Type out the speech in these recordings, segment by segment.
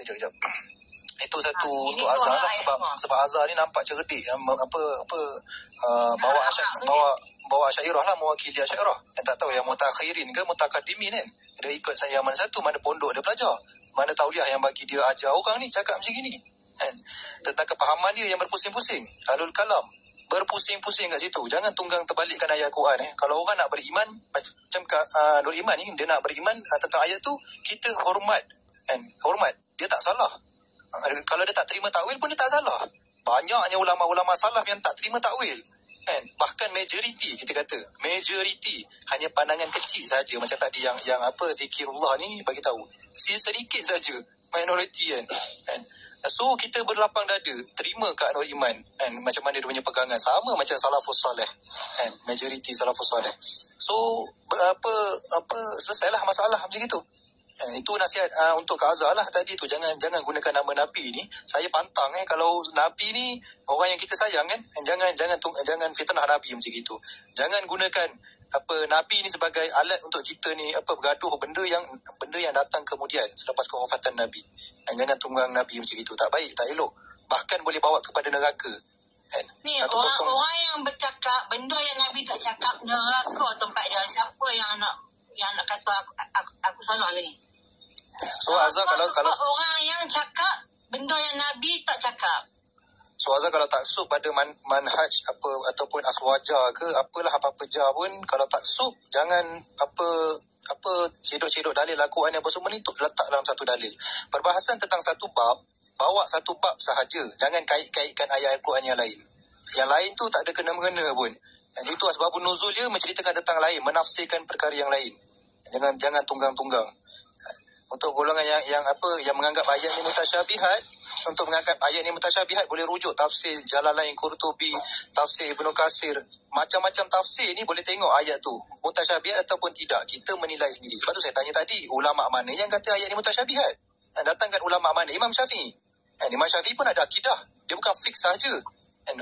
Sekejap. Itu satu untuk Azhar lah, sebab Azhar ni nampak cerdik, bawa Asyairah lah, mewakili Asyairah. Yang tak tahu yang mutakhirin ke mutakadimin kan, dia ikut saya mana satu, mana pondok dia belajar, mana tauliah yang bagi dia ajar orang ni cakap macam gini kan. Tentang kepahaman dia yang berpusing-pusing, alul kalam, berpusing-pusing kat situ. Jangan tunggang terbalikkan ayat Quran. Kalau orang nak beriman macam Nur Iman ni, dia nak beriman tentang ayat tu, kita hormat kan, hormat, dia tak salah. Kalau dia tak terima takwil pun dia tak salah. Banyaknya ulama-ulama salaf yang tak terima takwil kan? Bahkan majoriti, kita kata majoriti hanya pandangan kecil saja. Macam tadi yang zikirullah ni bagi tahu sedikit saja minoriti kan. So kita berlapang dada terima Kak Nur Iman kan, macam mana dia punya pegangan sama macam salafus salih kan, majoriti salafus salih. So selesailah masalah macam itu. Itu nasihat untuk Kak Azhar lah tadi tu. Jangan gunakan nama Nabi ni. Saya pantang kalau Nabi ni orang yang kita sayang kan, jangan fitnah Nabi macam itu. Jangan gunakan Nabi ni sebagai alat untuk kita ni bergaduh benda yang datang kemudian selepas kewafatan Nabi. Jangan tunggang Nabi macam itu, tak baik, tak elok, bahkan boleh bawa kepada neraka kan? Ni orang yang bercakap benda yang Nabi tak cakap, neraka tempat dia. Siapa yang nak kata aku salah lagi? So Azhar kalau orang yang cakap benda yang Nabi tak cakap. So Azhar kalau taksub pada manhaj ataupun aswaja ke apa-apa jar pun, kalau taksub jangan cedok-cedok dalil Al-Quran apa semua ni letak dalam satu dalil. Perbahasan tentang satu bab, bawa satu bab sahaja, jangan kait-kaitkan ayat Al-Quran yang lain. Yang lain tu tak ada kena-mengena pun. Itu asbabun nuzul dia menceritakan tentang lain, menafsirkan perkara yang lain. Jangan tunggang-tunggang. Untuk golongan yang menganggap ayat ni mutasyabihat, untuk menganggap ayat ni mutasyabihat boleh rujuk tafsir Jalalain, Qurtubi, tafsir Ibnu Katsir, macam-macam tafsir ni boleh tengok ayat tu mutasyabihat ataupun tidak. Kita menilai sendiri. Sebab tu saya tanya tadi, ulama mana yang kata ayat ni mutasyabihat? Datangkan ulama mana? Imam Syafi'i. Imam Syafi'i pun ada akidah. Dia bukan fix saja.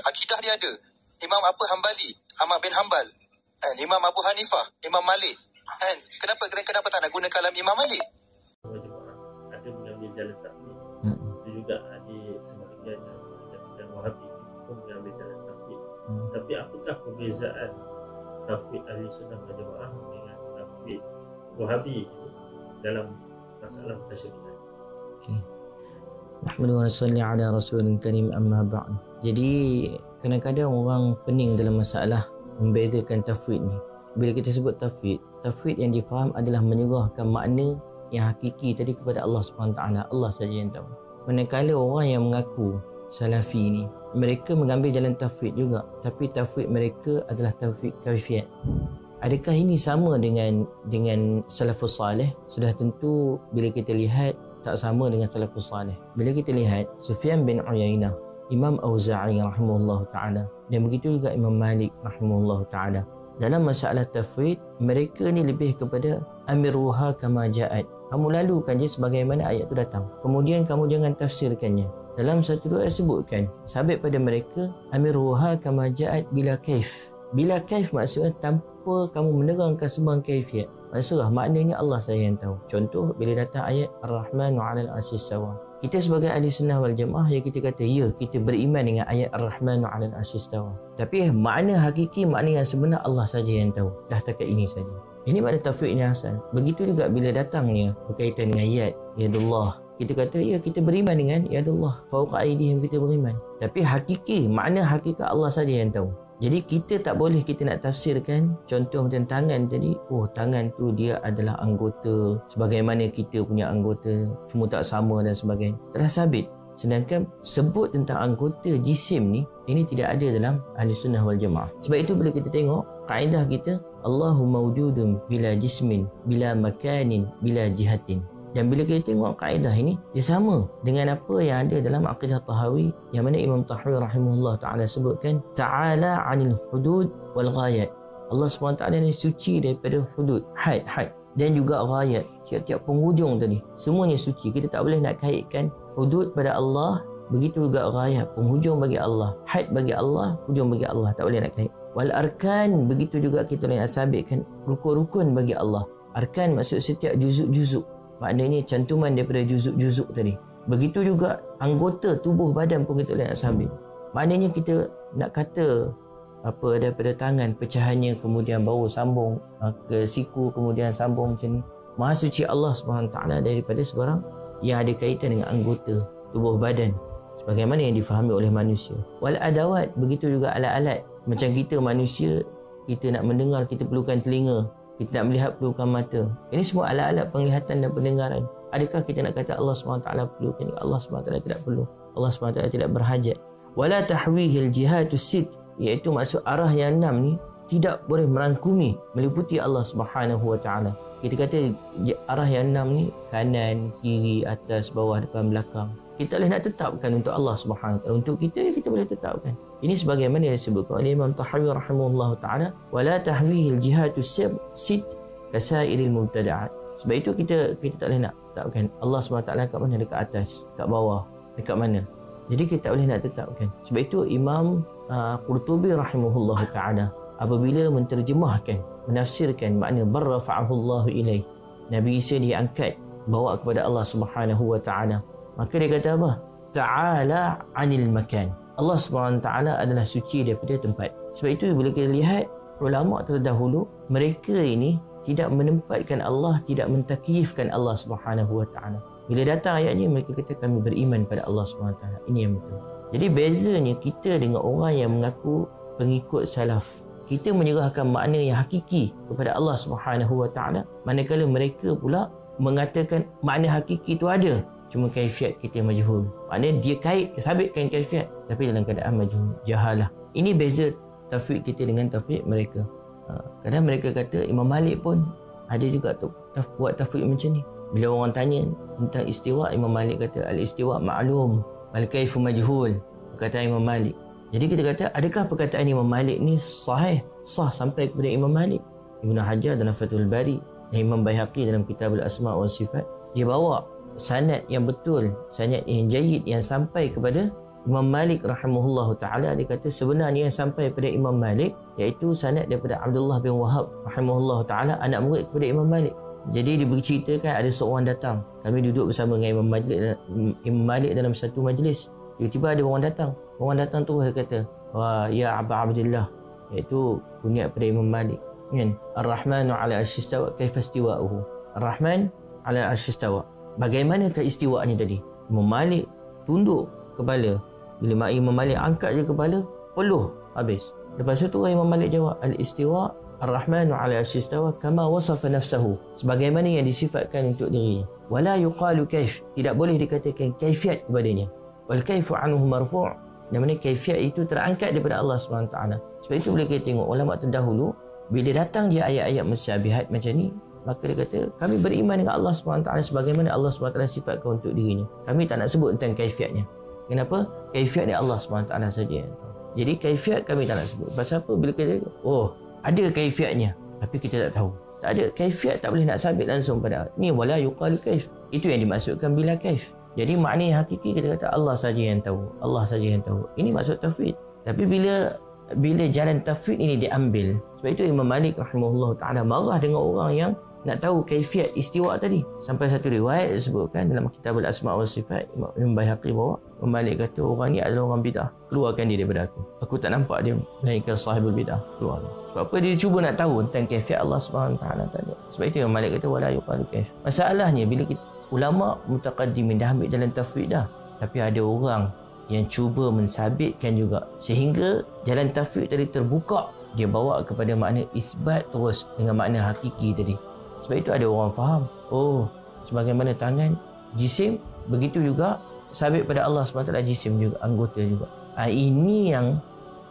Akidah dia ada. Imam Hambali, Ahmad bin Hanbal, Imam Abu Hanifah, Imam Malik. Kenapa tak nak guna kalam Imam Malik? Ada mengambil jalan tafwid. Itu juga ada sebahagian yang mengatakan Wahabi pun mengambil jalan tafwid. Tapi apakah perbezaan tafwid ahli sunnah wal jamaah dengan tafwid Wahabi dalam masalah tasyabihat? Okey. Alhamdulillah, salli ala rasulil karim, amma ba'd. Jadi kadang-kadang orang pening dalam masalah membezakan tafwid ni. Bila kita sebut tafwid yang difaham adalah menyerahkan makna yang hakiki tadi kepada Allah SWT. Allah saja yang tahu. Manakala orang yang mengaku salafi ni, mereka mengambil jalan tafwid juga, tapi tafwid mereka adalah tafwid kaifiat. Adakah ini sama dengan salafus salih? Sudah tentu bila kita lihat tak sama dengan salafus salih. Bila kita lihat Sufyan bin Uyainah, Imam Auza'i rahimahullah ta'ala, dan begitu juga Imam Malik rahimahullah ta'ala, dalam masalah tafwid mereka ni lebih kepada amiruha kama ja'at. Kamu lalukan je sebagaimana ayat tu datang, kemudian kamu jangan tafsirkannya. Dalam satu doa sebutkan sabit pada mereka amiruha kama ja'at bila kaif. Bila kaif maksudnya tanpa kamu menerangkan sebarang kaifiat. Maksudnya maknanya Allah saja yang tahu. Contoh bila datang ayat Ar-Rahmanu 'alal 'arsyis stawa, kita sebagai ahli sunnah wal jamaah ya kita kata ya kita beriman dengan ayat Ar-Rahmanu 'alal 'arsyis stawa, tapi makna hakiki, makna yang sebenar Allah saja yang tahu. Dah takat ini saja. Ini makna tafwid yang asal. Begitu juga bila datangnya berkaitan dengan ayat yadullah, kita kata ya kita beriman dengan yadullah fauqa aydihim, kita beriman, tapi hakiki, makna hakikat Allah saja yang tahu. Jadi kita tak boleh kita nak tafsirkan contoh macam tangan tadi, oh tangan tu dia adalah anggota sebagaimana kita punya anggota, cuma tak sama dan sebagainya. Telah sabit. Sedangkan sebut tentang anggota jisim ni, ini tidak ada dalam ahli sunnah wal jamaah. Sebab itu bila kita tengok kaedah kita, Allahu mawjudun bila jismin, bila makanin, bila jihatin. Dan bila kita tengok kaedah ini, dia sama dengan apa yang ada dalam Aqidah Tahawi, yang mana Imam Tahawi rahimahullah ta'ala sebutkan ta'ala 'anil hudud wal ghayat. Allah SWT ni suci daripada hudud, had dan juga ghayat, tiap-tiap penghujung tadi semuanya suci. Kita tak boleh nak kaitkan hudud pada Allah, begitu juga ghayat, penghujung bagi Allah, had bagi Allah, hujung bagi Allah, tak boleh nak kait. Wal arkan, begitu juga kita boleh nak sabitkan rukun-rukun bagi Allah. Arkan maksud setiap juzuk-juzuk, maknanya cantuman daripada juzuk-juzuk tadi. Begitu juga anggota tubuh badan pun kita boleh nak sabit. Maknanya kita nak kata daripada tangan pecahannya, kemudian bawa sambung ke siku, kemudian sambung macam ni. Maha suci Allah SWT daripada sebarang yang ada kaitan dengan anggota tubuh badan sebagaimana yang difahami oleh manusia. Wal adawat, begitu juga alat-alat. Macam kita manusia, kita nak mendengar, kita perlukan telinga, kita nak melihat, perlukan mata. Ini semua alat-alat penglihatan dan pendengaran. Adakah kita nak kata Allah SWT perlukan? Allah SWT tidak perlu. Allah SWT tidak berhajat. Wala tahwihil jihatus sit, iaitu maksud arah yang 6 ni tidak boleh merangkumi, meliputi Allah SWT. Kita kata arah yang 6 ni kanan, kiri, atas, bawah, depan, belakang. Kita boleh nak tetapkan untuk Allah SWT. Untuk kita boleh tetapkan. Ini sebagaimana yang disebutkan oleh Imam Tahawi rahimahullah ta'ala, wala tahwihil jihatus sit kasairil mubtada'at. Sebab itu kita tak boleh nak tetapkan Allah SWT kat mana, dekat atas, kat bawah, dekat mana. Jadi kita tak boleh nak tetapkan. Sebab itu Imam Qurtubi rahimahullah ta'ala apabila menterjemahkan, menafsirkan makna barrafa'ahullahu ilaih, Nabi Isa diangkat, bawa kepada Allah Subhanahu wa ta'ala, maka dia kata apa? Ta'ala anil makan. Allah SWT adalah suci daripada tempat. Sebab itu bila kita lihat ulama terdahulu, mereka ini tidak menempatkan Allah, tidak mentakyifkan Allah Subhanahu wa ta'ala. Bila datang ayatnya, mereka kata kami beriman pada Allah SWT. Ini yang betul. Jadi bezanya kita dengan orang yang mengaku pengikut salaf. Kita menyerahkan makna yang hakiki kepada Allah Subhanahu wa ta'ala, manakala mereka pula mengatakan makna hakiki itu ada, cuma kaifiat kita majhul. Maknanya dia sabitkan kaifiat tapi dalam keadaan majhul, jahalah. Ini beza tafwid kita dengan tafwid mereka. Kadang mereka kata, Imam Malik pun ada juga buat tafwid macam ni. Bila orang tanya tentang istiwa, Imam Malik kata al-istiwa ma'lum wal kaifu majhul, perkataan Imam Malik. Jadi kita kata, adakah perkataan Imam Malik ni sah sampai kepada Imam Malik? Ibn Hajar dalam Fathul Bari dan Imam Baihaqi dalam Kitab Al-Asma' wa Sifat, dia bawa sanad yang betul, sanad yang jayyid yang sampai kepada Imam Malik rahimahullahu ta'ala. Dia kata sebenarnya yang sampai kepada Imam Malik iaitu sanad daripada Abdullah bin Wahab rahimahullahu ta'ala, anak murid kepada Imam Malik. Jadi dia berceritakan ada seorang datang, kami duduk bersama dengan Imam Malik dalam satu majlis. Tiba-tiba ada orang datang. Orang datang tu dia kata, wah ya Aba Abdullah, iaitu kunyat pada Imam Malik, kan? Ar-Rahmanu ala al-Shistawa kaifa istiwa'uhu. Ar-Rahman ala al-Shistawa, bagaimanakah istiwa'nya tadi? Imam Malik tunduk kepala. Bila Imam Malik angkat je kepala, peluh habis. Lepas tu Imam Malik jawab, al-istiwa Ar-Rahmanu ala al-Shistawa kama wasafa nafsahu, sebagaimana yang disifatkan untuk dirinya. Wala yuqalu kaif, tidak boleh dikatakan kaifiat kepadanya. Wal kaifu anhu marfu', yang mana kaifiat itu terangkat daripada Allah SWT. Sebab itu boleh kita tengok ulama terdahulu, bila datang dia ayat-ayat mutasyabihat macam ni, maka dia kata kami beriman dengan Allah SWT sebagaimana Allah SWT sifatkan untuk dirinya. Kami tak nak sebut tentang kaifiatnya. Kenapa? Kaifiat ni Allah SWT saja. Jadi kaifiat kami tak nak sebut. Pasal apa? Bila kita ada kaifiatnya tapi kita tak tahu. Tak ada kaifiat, tak boleh nak sabit langsung pada ni. Wala yuqal kaif, itu yang dimaksudkan bila kaif. Jadi makna yang hakiki kita kata Allah saja yang tahu, Allah saja yang tahu. Ini maksud tafwid. Tapi bila jalan tafwid ini diambil, sebab itu Imam Malik rahimahullah ta'ala marah dengan orang yang nak tahu kaifiat istiwa tadi. Sampai satu riwayat disebutkan dalam Kitab Al-Asma' wa Sifat, Imam Baihaqi bawa, Imam Malik kata orang ni adalah orang bid'ah, keluarkan dia daripada aku. Aku tak nampak dia melainkan sahibul bid'ah, keluar. Sebab apa? Dia cuba nak tahu tentang kaifiat Allah SWT tadi. Sebab itu Imam Malik kata wala yuqalu kaif. Masalahnya bila ulama mutaqaddimin dah ambil jalan tafwid dah, tapi ada orang yang cuba mensabitkan juga, sehingga jalan tafwid tadi terbuka, dia bawa kepada makna isbat terus dengan makna hakiki tadi. Sebab itu ada orang faham, sebagaimana tangan jisim, begitu juga sabit pada Allah SWT jisim juga, anggota juga. Ini yang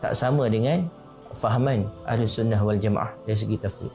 tak sama dengan fahaman Ahlus Sunnah wal Jamaah dari segi tafwid.